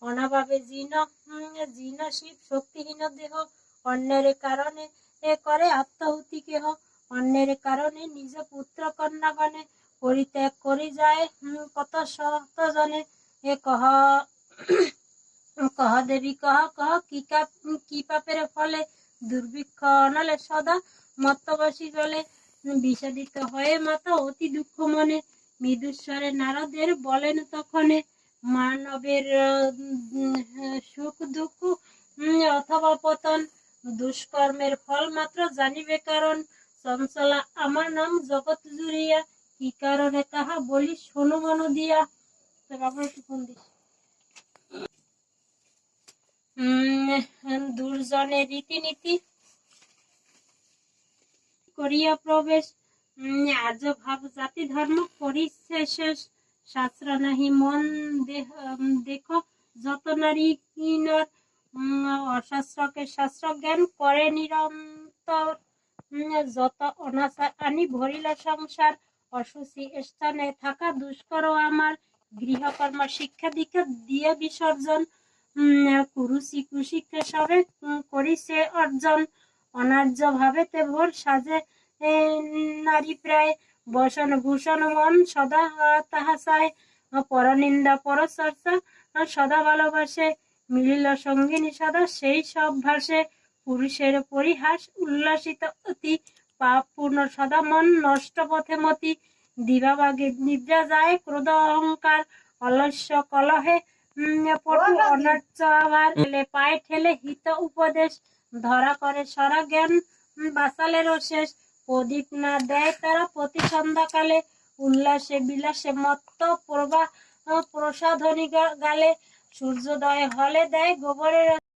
অনাভাবে জীর্ণ শিব শক্তিহীন দেহ, অন্যের কারণে করে আত্মাহুতি কেহ, অন্যের কারণে নিজ পুত্র কন্যাগণে পরিত্যাগ করি যায় কত শত জনে। কহ কহ দেবী কহ কহ কি পাপের ফলে দুর্ভিক্ষ অনলে সদা মত্তবাসী জলে। বিষাদিত হয়ে মাতা অতি দুঃখ মনে, মৃদুস্বরে নারদের বলেন তখনে, মানবের সুখ দুঃখ অথবা পতন, দুষ্কর্মের ফল মাত্র জানিবে কারণ। চঞ্চলা আমার নাম জগৎ জুড়িয়া, কি কারণে তাহা বলি শোনো মন দিয়া। দুর্জনের রীতিনীতি করিয়া প্রবেশ, আর্য ভাব জাতি ধর্ম পরিশেষ, শাস্ত্র নাহি মন দেখ যত নারী কিনর, অশাস্ত্রকে শাস্ত্র জ্ঞান করে নিরন্তর, যত অনাচার আনি ভরিল সংসার, অসুচি স্থানে থাকা দুষ্কর আমার, গৃহকর্ম শিক্ষা দীক্ষা দিয়ে বিসর্জন, কুরুচি কুশিক্ষা সবে করিছে অর্জন, অনার্য ভাবেতে ভোর সাজে নারী প্রায়, বসন ভূষণ মন সদা তাহা চায়, পরনিন্দা পরচর্চা সদা ভালোবাসে, মিলিল সঙ্গিনী সদা সেই সব ভাসে, পুরুষের পরিহাস উল্লাসিত অতি, পাপ পূর্ণ সদা মন নষ্ট পথে মতি, দিবাভাগে নিদ্রা যায় ক্রোধ অহংকার, অলস্য কলহে পটু অনার্য আবার, পায়ে ঠেলে হিত উপদেশ, ধরা করে সরা জ্ঞান বাঁচালেরও শেষ, প্রদীপ না দেয় তারা প্রতি সন্ধ্যাকালে, উল্লাসে বিলাসে মত্ত প্রসাধনী গালে, সূর্যোদয় হলে দেয় গোবরের